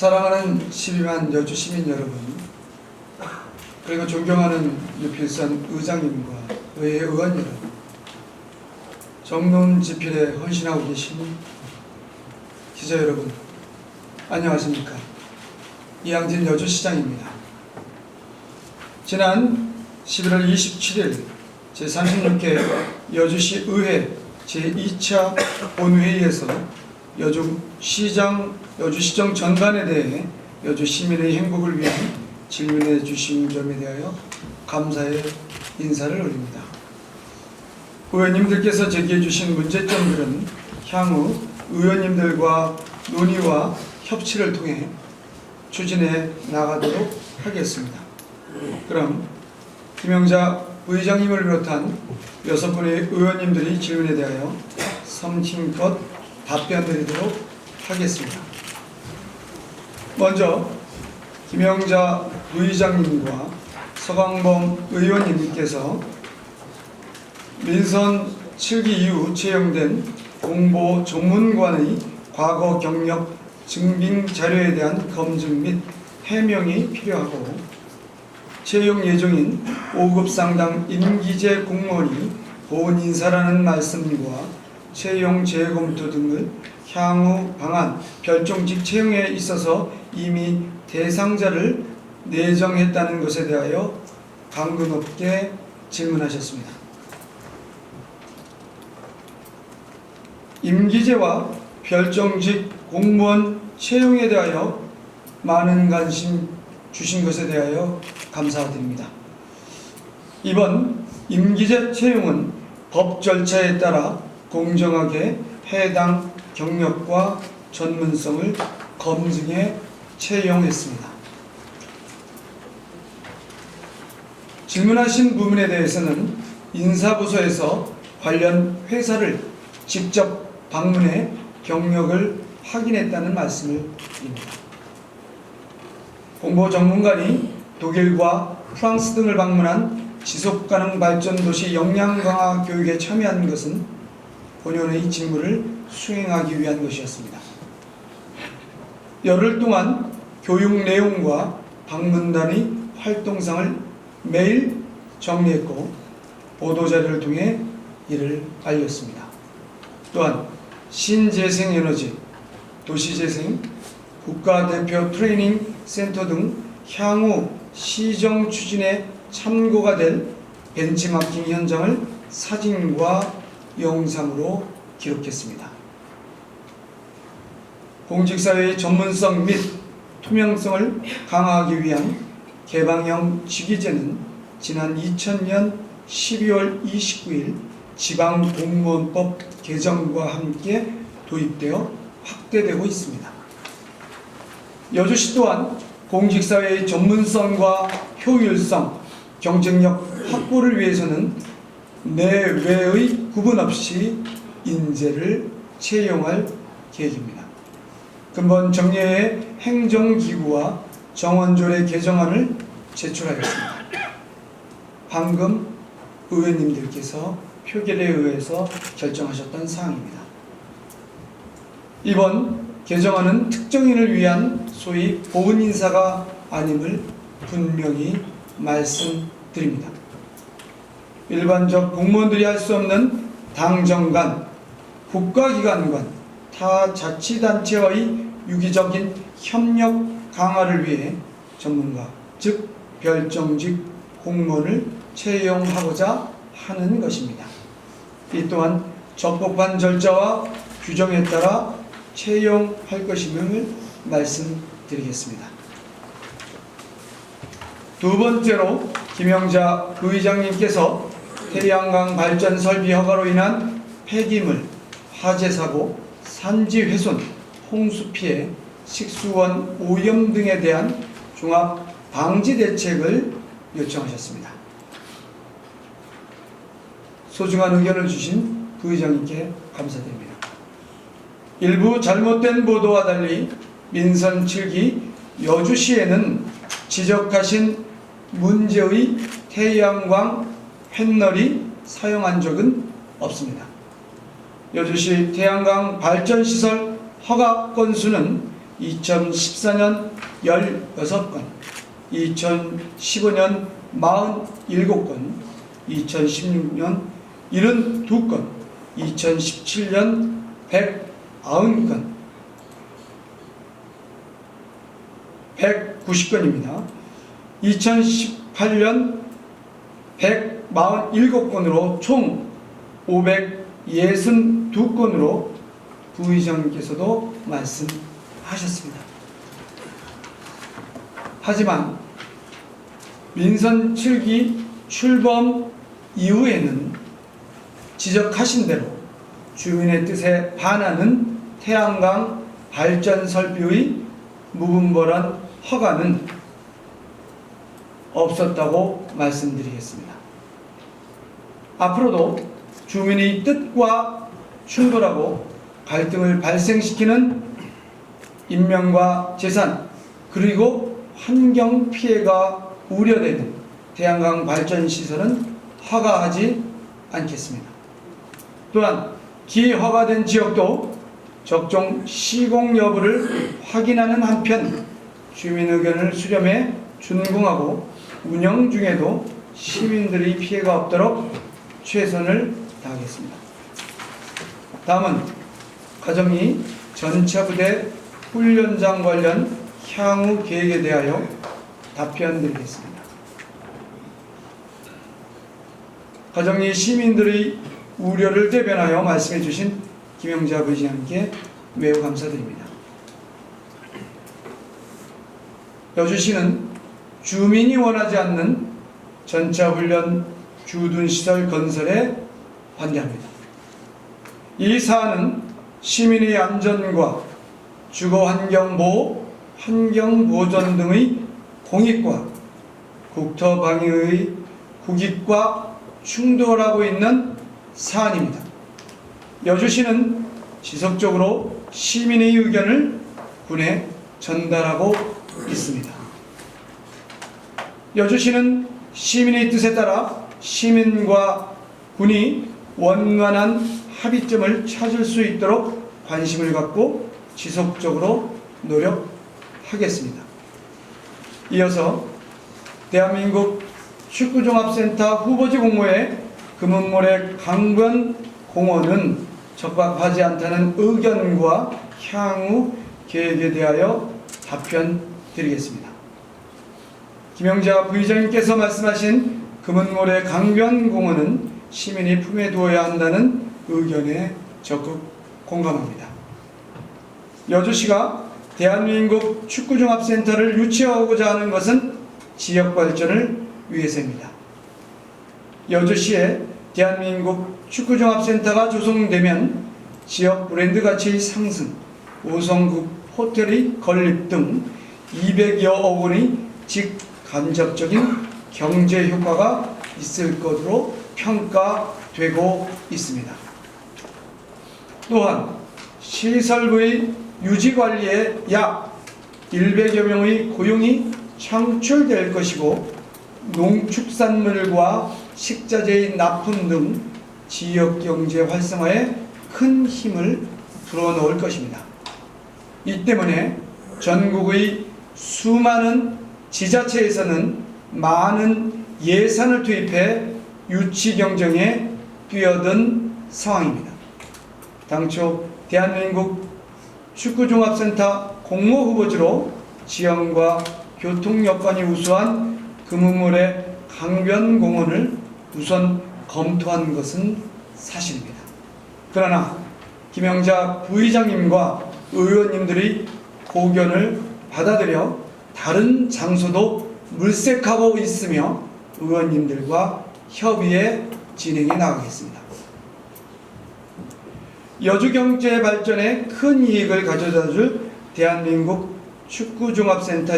사랑하는 12만 여주 시민 여러분, 그리고 존경하는 유필선 의장님과 의회 의원 여러분, 정론 집필에 헌신하고 계신 기자 여러분, 안녕하십니까? 이양진 여주시장입니다. 지난 11월 27일 제36회 여주시 의회 제2차 본회의에서 여주시정 전반에 대해 여주 시민의 행복을 위한 질문해 주신 점에 대하여 감사의 인사를 올립니다. 의원님들께서 제기해 주신 문제점들은 향후 의원님들과 논의와 협치를 통해 추진해 나가도록 하겠습니다. 그럼 김영자 부의장님을 비롯한 6분의 의원님들이 질문에 대하여 성심껏 답변드리도록 하겠습니다. 먼저 김영자 부의장님과 서강범 의원님께서 민선 7기 이후 채용된 공보 전문관의 과거 경력 증빙 자료에 대한 검증 및 해명이 필요하고 채용 예정인 5급 상당 임기제 공무원이 보훈 인사라는 말씀과 채용 재검토 등을 향후 방안 별종직 채용에 있어서 이미 대상자를 내정했다는 것에 대하여 강도 높게 질문하셨습니다. 임기제와 별종직 공무원 채용에 대하여 많은 관심 주신 것에 대하여 감사드립니다. 이번 임기제 채용은 법 절차에 따라 공정하게 해당 경력과 전문성을 검증해 채용했습니다. 질문하신 부분에 대해서는 인사부서에서 관련 회사를 직접 방문해 경력을 확인했다는 말씀을 드립니다. 공보 전문관이 독일과 프랑스 등을 방문한 지속가능 발전도시 역량 강화 교육에 참여한 것은 본연의 직무를 수행하기 위한 것이었습니다. 열흘 동안 교육 내용과 방문단의 활동상을 매일 정리했고 보도자료를 통해 이를 알렸습니다. 또한 신재생에너지, 도시재생, 국가대표 트레이닝 센터 등 향후 시정 추진에 참고가 될 벤치마킹 현장을 사진과 영상으로 기록했습니다. 공직사회의 전문성 및 투명성을 강화하기 위한 개방형 직위제는 지난 2000년 12월 29일 지방공무원법 개정과 함께 도입되어 확대되고 있습니다. 여주시 또한 공직사회의 전문성과 효율성, 경쟁력 확보를 위해서는 내외의 구분 없이 인재를 채용할 계획입니다. 근본 정례의 행정기구와 정원조례 개정안을 제출하였습니다. 방금 의원님들께서 표결에 의해서 결정하셨던 사항입니다. 이번 개정안은 특정인을 위한 소위 보훈 인사가 아님을 분명히 말씀드립니다. 일반적 공무원들이 할 수 없는 당정간, 국가기관관, 타 자치단체와의 유기적인 협력 강화를 위해 전문가, 즉 별정직 공무원을 채용하고자 하는 것입니다. 이 또한 적법한 절차와 규정에 따라 채용할 것임을 말씀드리겠습니다. 두 번째로 김영자 부의장님께서 태양광 발전 설비 허가로 인한 폐기물, 화재 사고, 산지 훼손, 홍수 피해, 식수원 오염 등에 대한 종합 방지 대책을 요청하셨습니다. 소중한 의견을 주신 부의장님께 감사드립니다. 일부 잘못된 보도와 달리 민선 7기 여주시에는 지적하신 문제의 태양광 패널이 사용한 적은 없습니다. 여주시 태양광 발전시설 허가 건수는 2014년 16건, 2015년 47건, 2016년 72건, 2017년 190건, 190건입니다. 2018년 147건으로 총 562건으로 부의장님께서도 말씀하셨습니다. 하지만 민선 7기 출범 이후에는 지적하신 대로 주민의 뜻에 반하는 태양광 발전 설비의 무분별한 허가는 없었다고 말씀드리겠습니다. 앞으로도 주민의 뜻과 충돌하고 갈등을 발생시키는 인명과 재산 그리고 환경 피해가 우려되는 태양광 발전 시설은 허가하지 않겠습니다. 또한 기허가된 지역도 적정 시공 여부를 확인하는 한편 주민 의견을 수렴해 준공하고 운영 중에도 시민들의 피해가 없도록 최선을 다하겠습니다. 다음은 가정리 전차부대 훈련장 관련 향후 계획에 대하여 답변드리겠습니다. 가정리 시민들의 우려를 대변하여 말씀해 주신 김영자 부의장님께 매우 감사드립니다. 여주시는 주민이 원하지 않는 전차훈련 주둔시설 건설에 반대합니다. 이 사안은 시민의 안전과 주거환경보호, 환경보존 등의 공익과 국토방위의 국익과 충돌하고 있는 사안입니다. 여주시는 지속적으로 시민의 의견을 군에 전달하고 있습니다. 여주시는 시민의 뜻에 따라 시민과 군이 원만한 합의점을 찾을 수 있도록 관심을 갖고 지속적으로 노력하겠습니다. 이어서 대한민국 축구종합센터 후보지 공모에 금은모래 강변공원은 적합하지 않다는 의견과 향후 계획에 대하여 답변 드리겠습니다. 김영자 부의장님께서 말씀하신 금은모래 강변공원은 시민이 품에 두어야 한다는 의견에 적극 공감합니다. 여주시가 대한민국 축구종합센터를 유치하고자 하는 것은 지역 발전을 위해서입니다. 여주시에 대한민국 축구종합센터가 조성되면 지역 브랜드 가치의 상승, 5성급 호텔의 건립 등 200여억 원의 직간접적인 경제 효과가 있을 것으로 평가되고 있습니다. 또한 시설부의 유지관리에 약 100여 명의 고용이 창출될 것이고 농축산물과 식자재의 납품 등 지역경제 활성화에 큰 힘을 불어넣을 것입니다. 이 때문에 전국의 수많은 지자체에서는 많은 예산을 투입해 유치 경쟁에 뛰어든 상황입니다. 당초 대한민국 축구종합센터 공모 후보지로 지형과 교통 여건이 우수한 금은모래 강변공원을 우선 검토한 것은 사실입니다. 그러나 김영자 부의장님과 의원님들의 고견을 받아들여 다른 장소도 물색하고 있으며 의원님들과 협의에 진행해 나가겠습니다. 여주경제 발전에 큰 이익을 가져다줄 대한민국 축구종합센터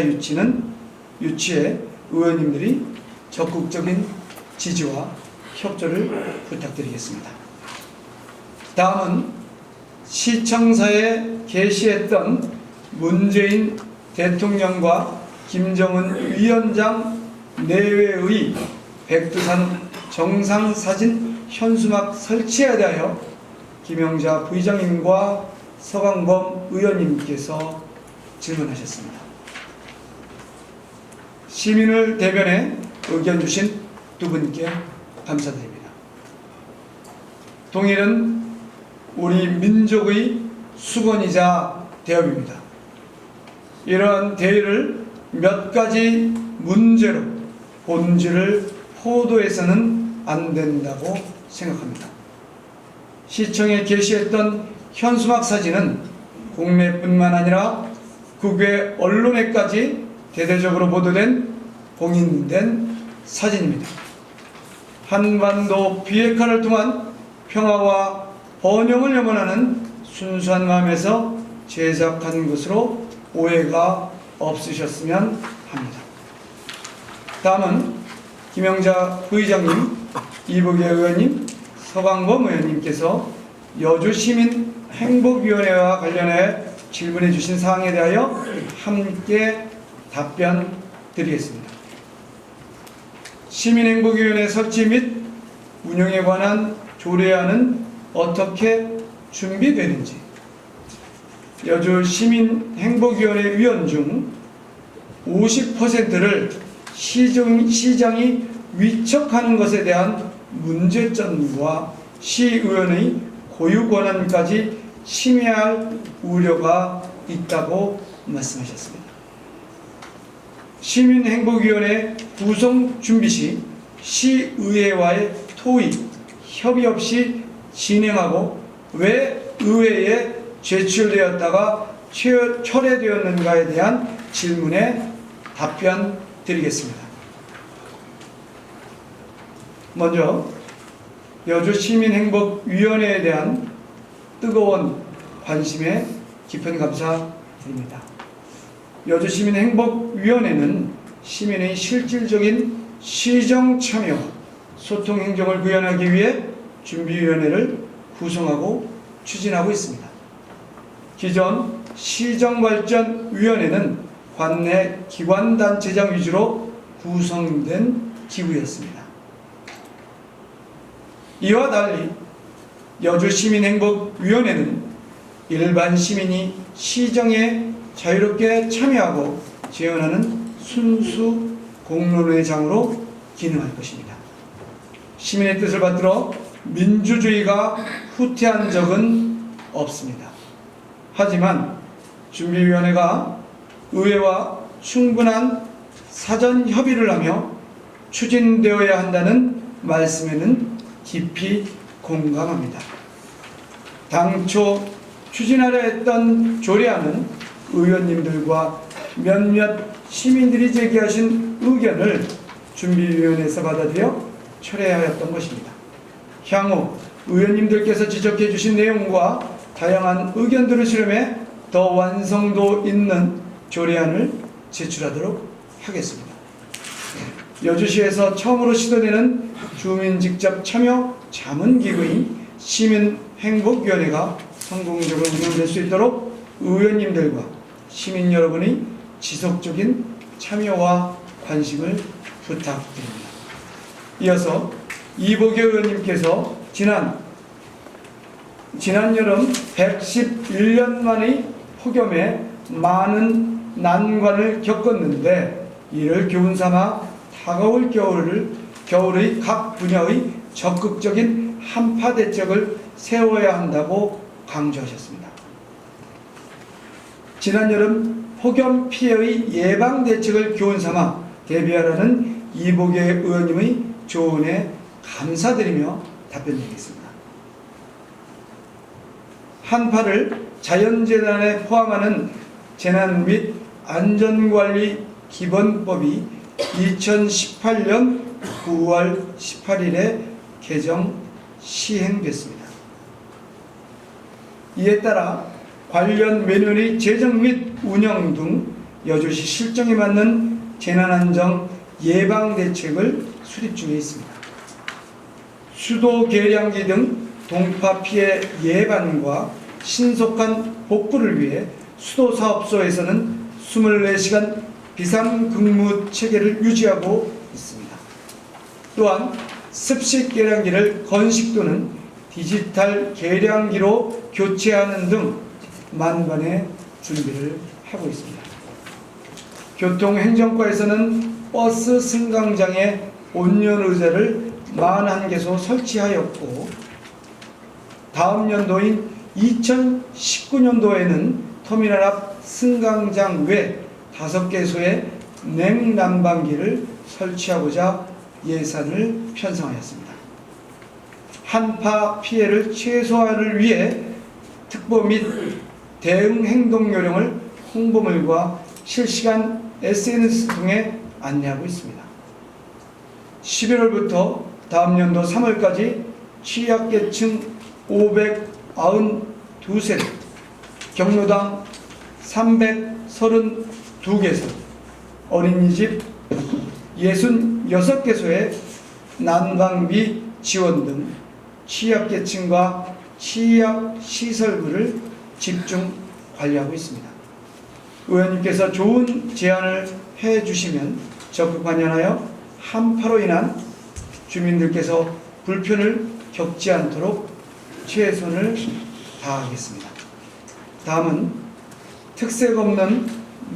유치에 의원님들이 적극적인 지지와 협조를 부탁드리겠습니다. 다음은 시청사에 게시했던 문재인 대통령과 김정은 위원장 내외의 백두산 정상사진 현수막 설치에 대하여 김영자 부의장님과 서강범 의원님께서 질문하셨습니다. 시민을 대변해 의견 주신 두 분께 감사드립니다. 동일은 우리 민족의 수건이자 대업입니다. 이러한 대의를 몇 가지 문제로 본질을 호도해서는 안 된다고 생각합니다. 시청에 게시했던 현수막 사진은 국내뿐만 아니라 국외 언론에까지 대대적으로 보도된 공인된 사진입니다. 한반도 비핵화를 통한 평화와 번영을 염원하는 순수한 마음에서 제작한 것으로 오해가 없으셨으면 합니다. 다음은 김영자 부의장님, 이복의 의원님, 서강범 의원님께서 여주시민행복위원회와 관련해 질문해 주신 사항에 대하여 함께 답변 드리겠습니다. 시민행복위원회 설치 및 운영에 관한 조례안은 어떻게 준비되는지, 여주시민행복위원회 위원 중 50%를 시장이 위촉하는 것에 대한 문제점과 시의원의 고유 권한까지 침해할 우려가 있다고 말씀하셨습니다. 시민행복위원회 구성 준비 시 시의회와의 토의, 협의 없이 진행하고 왜 의회에 제출되었다가 철회되었는가에 대한 질문에 답변 드리겠습니다. 먼저 여주시민행복위원회에 대한 뜨거운 관심에 깊은 감사드립니다. 여주시민행복위원회는 시민의 실질적인 시정 참여와 소통 행정을 구현하기 위해 준비위원회를 구성하고 추진하고 있습니다. 기존 시정발전위원회는 관내 기관단체장 위주로 구성된 기구였습니다. 이와 달리 여주시민행복위원회는 일반 시민이 시정에 자유롭게 참여하고 재현하는 순수 공론회장으로 기능할 것입니다. 시민의 뜻을 받들어 민주주의가 후퇴한 적은 없습니다. 하지만 준비위원회가 의회와 충분한 사전 협의를 하며 추진되어야 한다는 말씀에는 깊이 공감합니다. 당초 추진하려 했던 조례안은 의원님들과 몇몇 시민들이 제기하신 의견을 준비위원회에서 받아들여 철회하였던 것입니다. 향후 의원님들께서 지적해 주신 내용과 다양한 의견들을 수렴해 더 완성도 있는 조례안을 제출하도록 하겠습니다. 여주시에서 처음으로 시도되는 주민 직접 참여 자문기구인 시민행복위원회가 성공적으로 운영될 수 있도록 의원님들과 시민 여러분의 지속적인 참여와 관심을 부탁드립니다. 이어서 이복의 의원님께서 지난 여름 111년 만의 폭염에 많은 난관을 겪었는데 이를 교훈삼아 다가올 겨울의 각 분야의 적극적인 한파 대책을 세워야 한다고 강조하셨습니다. 지난 여름 폭염 피해의 예방 대책을 교훈삼아 대비하라는 이복의 의원님의 조언에 감사드리며 답변드리겠습니다. 한파를 자연재난에 포함하는 재난 및 안전관리 기본법이 2018년 9월 18일에 개정 시행됐습니다. 이에 따라 관련 매년의 제정 및 운영 등 여주시 실정에 맞는 재난안전 예방대책을 수립 중에 있습니다. 수도 계량기 등 동파 피해 예방과 신속한 복구를 위해 수도사업소에서는 24시간 비상근무 체계를 유지하고 있습니다. 또한 습식 계량기를 건식 또는 디지털 계량기로 교체하는 등 만반의 준비를 하고 있습니다. 교통행정과에서는 버스 승강장에 온열 의자를 41개소 설치하였고, 다음 연도인 2019년도에는 터미널 앞 승강장 외 5개소의 냉난방기를 설치하고자 예산을 편성하였습니다. 한파 피해를 최소화를 위해 특보 및 대응 행동 요령을 홍보물과 실시간 SNS 통해 안내하고 있습니다. 11월부터 다음 연도 3월까지 취약계층 592세대, 경로당 332개소, 어린이집 66개소의 난방비 지원 등 취약계층과 취약시설부를 집중 관리하고 있습니다. 의원님께서 좋은 제안을 해주시면 적극 반영하여 한파로 인한 주민들께서 불편을 겪지 않도록 최선을 다하겠습니다. 다음은 특색 없는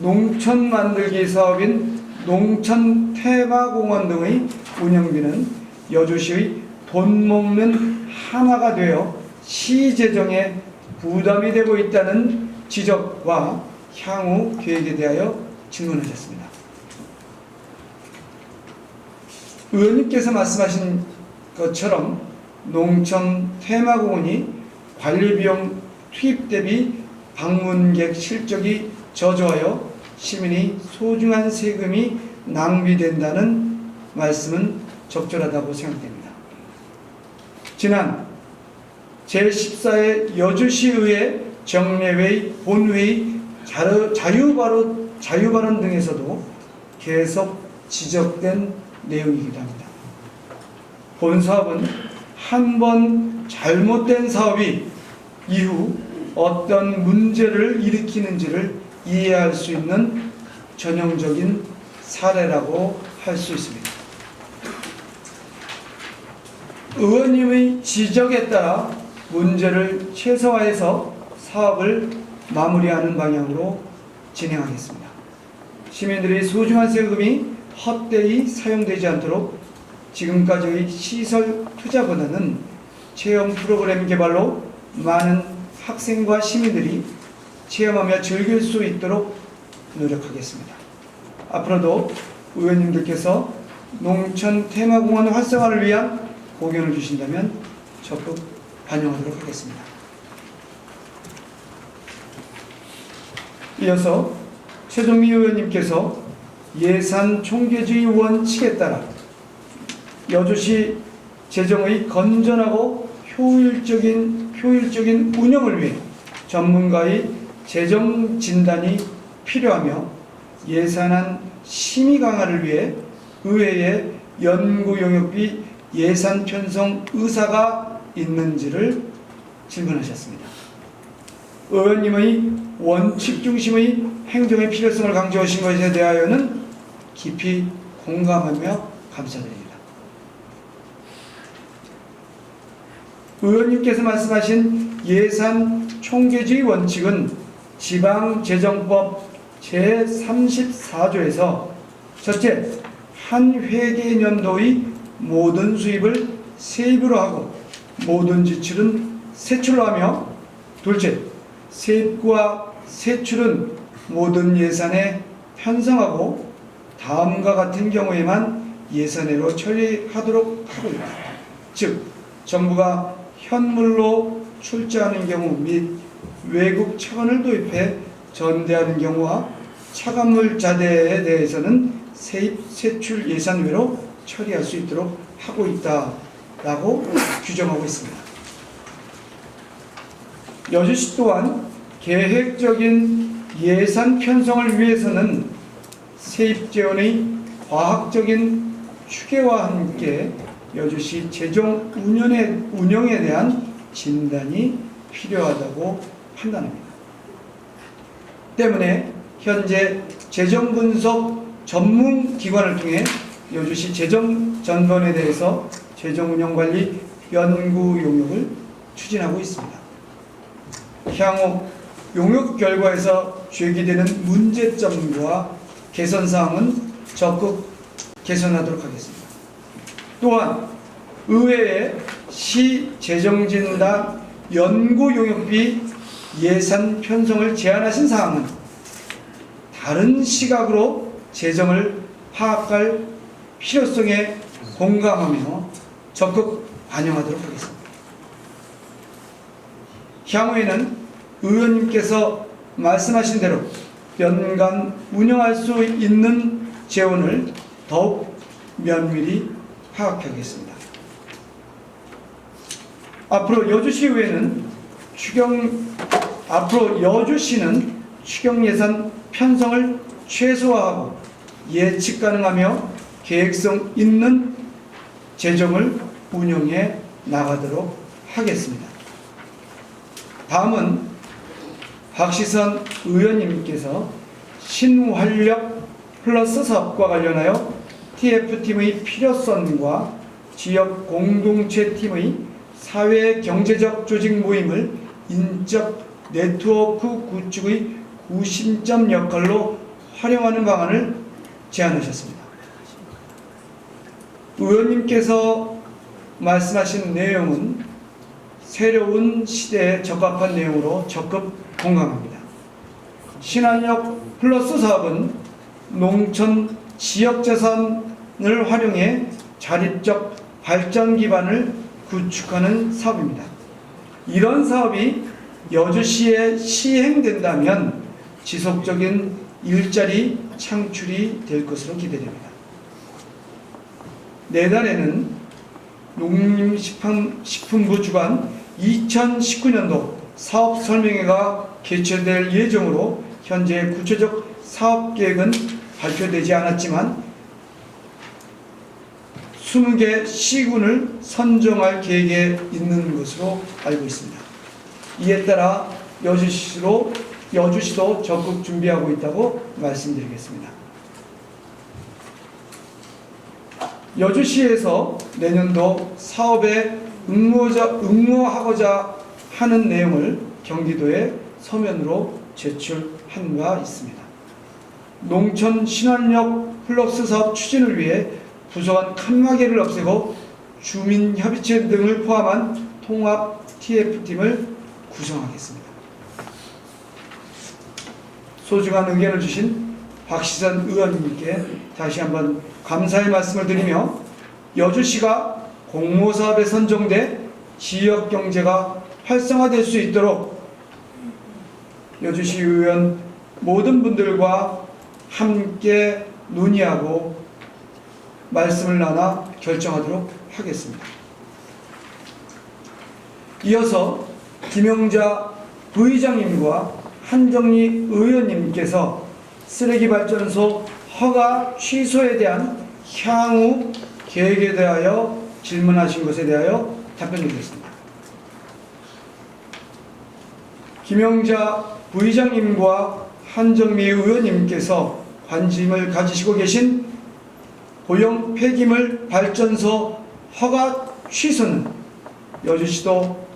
농촌 만들기 사업인 농촌 테마공원 등의 운영비는 여주시의 돈 먹는 하나가 되어 시 재정에 부담이 되고 있다는 지적과 향후 계획에 대하여 질문하셨습니다. 의원님께서 말씀하신 것처럼 농촌 테마공원이 관리비용 투입 대비 방문객 실적이 저조하여 시민이 소중한 세금이 낭비된다는 말씀은 적절하다고 생각됩니다. 지난 제14회 여주시의회 정례회의 본회의 자유발언 등에서도 계속 지적된 내용이기도 합니다. 본 사업은 한 번 잘못된 사업이 이후 어떤 문제를 일으키는지를 이해할 수 있는 전형적인 사례라고 할 수 있습니다. 의원님의 지적에 따라 문제를 최소화해서 사업을 마무리하는 방향으로 진행하겠습니다. 시민들의 소중한 세금이 헛되이 사용되지 않도록 지금까지의 시설 투자보다는 체험 프로그램 개발로 많은 학생과 시민들이 체험하며 즐길 수 있도록 노력하겠습니다. 앞으로도 의원님들께서 농촌 테마공원 활성화를 위한 고견을 주신다면 적극 반영하도록 하겠습니다. 이어서 최종미 의원님께서 예산 총계주의 원칙에 따라 여주시 재정의 건전하고 효율적인 운영을 위해 전문가의 재정 진단이 필요하며 예산안 심의 강화를 위해 의회에 연구 용역비 예산 편성 의사가 있는지를 질문하셨습니다. 의원님의 원칙 중심의 행정의 필요성을 강조하신 것에 대하여는 깊이 공감하며 감사드립니다. 의원님께서 말씀하신 예산 총계주의 원칙은 지방재정법 제34조에서 첫째, 한 회계연도의 모든 수입을 세입으로 하고 모든 지출은 세출로 하며, 둘째, 세입과 세출은 모든 예산에 편성하고 다음과 같은 경우에만 예산외로 처리하도록 하고 있다. 즉, 정부가 현물로 출자하는 경우 및 외국 차관을 도입해 전대하는 경우와 차관물 자대에 대해서는 세입, 세출 예산외로 처리할 수 있도록 하고 있다라고 규정하고 있습니다. 여주시 또한 계획적인 예산 편성을 위해서는 세입 재원의 과학적인 추계와 함께 여주시 재정 운영에 대한 진단이 필요하다고 판단합니다. 때문에 현재 재정 분석 전문 기관을 통해 여주시 재정 전반에 대해서 재정 운영 관리 연구 용역을 추진하고 있습니다. 향후 용역 결과에서 제기되는 문제점과 개선사항은 적극 개선하도록 하겠습니다. 또한 의회의 시 재정진단 연구용역비 예산 편성을 제안하신 사항은 다른 시각으로 재정을 파악할 필요성에 공감하며 적극 반영하도록 하겠습니다. 향후에는 의원님께서 말씀하신 대로 연간 운영할 수 있는 재원을 더욱 면밀히 파악하겠습니다. 앞으로 여주시는 추경 예산 편성을 최소화하고 예측 가능하며 계획성 있는 재정을 운영해 나가도록 하겠습니다. 다음은 박시선 의원님께서 신활력 플러스 사업과 관련하여 TF팀의 필요성과 지역 공동체 팀의 사회 경제적 조직 모임을 인적 네트워크 구축의 구심점 역할로 활용하는 방안을 제안하셨습니다. 의원님께서 말씀하신 내용은 새로운 시대에 적합한 내용으로 적극 공감합니다. 신한역 플러스 사업은 농촌 지역자산을 활용해 자립적 발전 기반을 구축하는 사업입니다. 이런 사업이 여주시에 시행된다면 지속적인 일자리 창출이 될 것으로 기대됩니다. 내달에는 농림식품부 주관 2019년도 사업 설명회가 개최될 예정으로 현재 구체적 사업 계획은 발표되지 않았지만 20개 시군을 선정할 계획에 있는 것으로 알고 있습니다. 이에 따라 여주시도 적극 준비하고 있다고 말씀드리겠습니다. 여주시에서 내년도 사업에 응모하고자 하는 내용을 경기도에 서면으로 제출한 바 있습니다. 농촌 신활력 플러스 사업 추진을 위해 부서간 칸막이를 없애고 주민협의체 등을 포함한 통합 TF팀을 구성하겠습니다. 소중한 의견을 주신 박시선 의원님께 다시 한번 감사의 말씀을 드리며 여주시가 공모사업에 선정돼 지역경제가 활성화될 수 있도록 여주시 의원 모든 분들과 함께 논의하고 말씀을 나눠 결정하도록 하겠습니다. 이어서 김영자 부의장님과 한정리 의원님께서 쓰레기발전소 허가 취소에 대한 향후 계획에 대하여 질문하신 것에 대하여 답변드리겠습니다. 김영자 부의장님과 한정미 의원님께서 관심을 가지시고 계신 고용 폐기물 발전소 허가 취소는 여주시도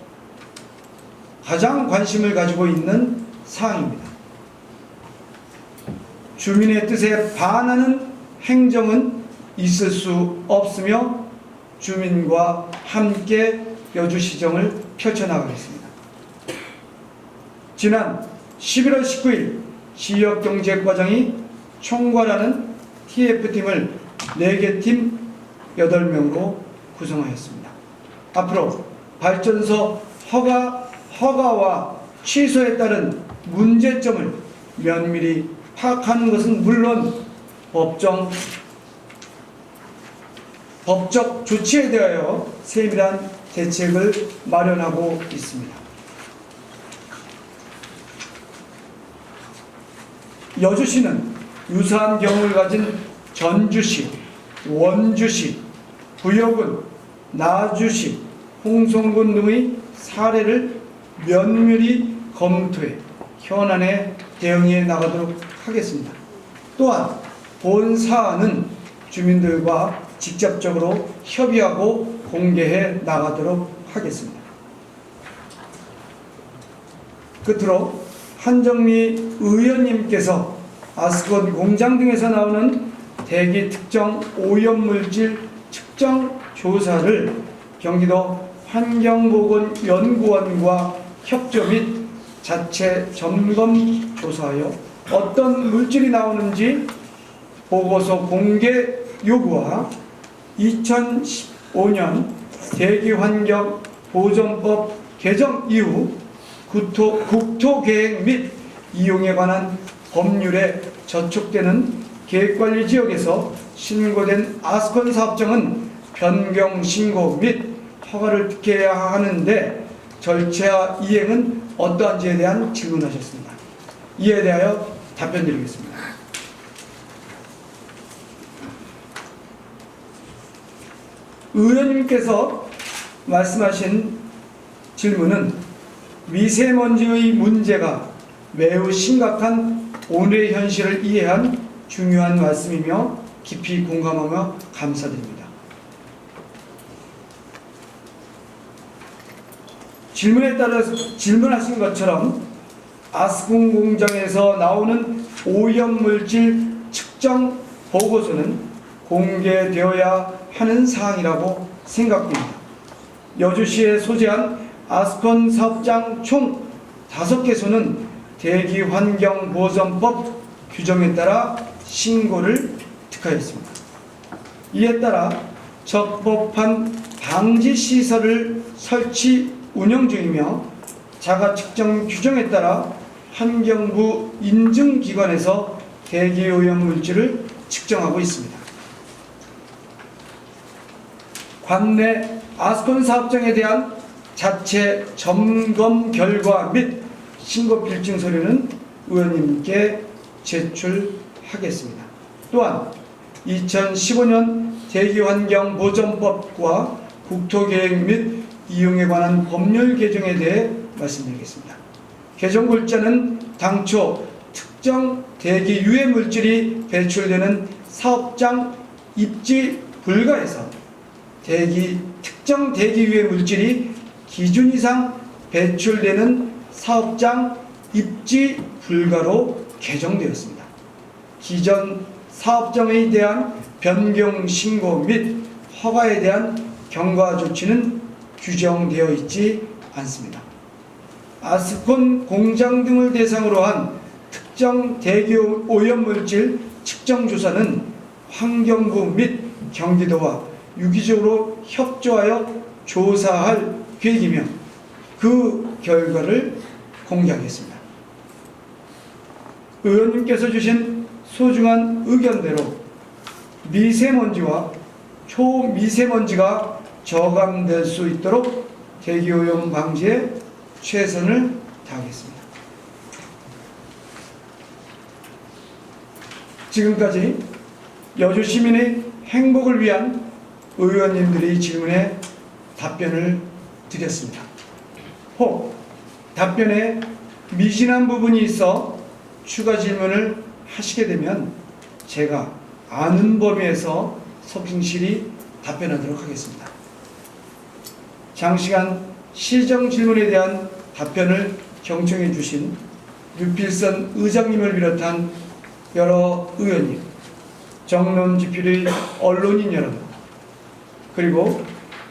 가장 관심을 가지고 있는 사항입니다. 주민의 뜻에 반하는 행정은 있을 수 없으며 주민과 함께 여주시정을 펼쳐나가겠습니다. 지난 11월 19일 지역경제과장이 총괄하는 TF팀을 4개 팀 8명으로 구성하였습니다. 앞으로 발전소 허가와 취소에 따른 문제점을 면밀히 파악하는 것은 물론 법적 조치에 대하여 세밀한 대책을 마련하고 있습니다. 여주시는 유사한 경험을 가진 전주시, 원주시, 부여군, 나주시, 홍성군 등의 사례를 면밀히 검토해 현안에 대응해 나가도록 하겠습니다. 또한 본 사안은 주민들과 직접적으로 협의하고 공개해 나가도록 하겠습니다. 끝으로 한정미 의원님께서 아스콘 공장 등에서 나오는 대기 특정 오염물질 측정 조사를 경기도 환경보건연구원과 협조 및 자체 점검 조사하여 어떤 물질이 나오는지 보고서 공개 요구와 2015년 대기환경보전법 개정 이후 국토계획 및 이용에 관한 법률에 저촉되는 계획관리지역에서 신고된 아스콘 사업장은 변경 신고 및 허가를 특혜해야 하는데 절차 이행은 어떠한지에 대한 질문하셨습니다. 이에 대하여 답변드리겠습니다. 의원님께서 말씀하신 질문은 미세먼지의 문제가 매우 심각한 오늘의 현실을 이해한 중요한 말씀이며 깊이 공감하며 감사드립니다. 질문에 따라서 질문하신 것처럼 아스콘 공장에서 나오는 오염물질 측정 보고서는 공개되어야 하는 사항이라고 생각됩니다. 여주시에 소재한 아스콘 사업장 총 5개소는 대기환경보전법 규정에 따라 신고를 득하였습니다. 이에 따라 적법한 방지시설을 설치 운영 중이며 자가 측정 규정에 따라 환경부 인증기관에서 대기오염물질을 측정하고 있습니다. 관내 아스콘 사업장에 대한 자체 점검 결과 및 신고 필증 서류는 의원님께 제출하겠습니다. 또한 2015년 대기환경보전법과 국토계획 및 이용에 관한 법률 개정에 대해 말씀드리겠습니다. 개정 골자는 당초 특정 대기 유해 물질이 배출되는 사업장 입지 불가에서 특정 대기 유해 물질이 기준 이상 배출되는 사업장 입지 불가로 개정되었습니다. 기존 사업장에 대한 변경 신고 및 허가에 대한 경과 조치는 규정되어 있지 않습니다. 아스콘 공장 등을 대상으로 한 특정 대기 오염물질 측정 조사는 환경부 및 경기도와 유기적으로 협조하여 조사할 계획이며 그 결과를 공개하겠습니다. 의원님께서 주신 소중한 의견대로 미세먼지와 초미세먼지가 저감될 수 있도록 대기오염 방지에 최선을 다하겠습니다. 지금까지 여주 시민의 행복을 위한 의원님들의 질문에 답변을 드렸습니다. 혹 답변에 미진한 부분이 있어 추가 질문을 하시게 되면 제가 아는 범위에서 성실히 답변하도록 하겠습니다. 장시간 시정 질문에 대한 답변을 경청해 주신 유필선 의장님을 비롯한 여러 의원님, 정론지필의 언론인 여러분, 그리고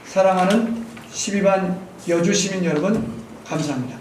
사랑하는 12만 여주시민 여러분, 감사합니다.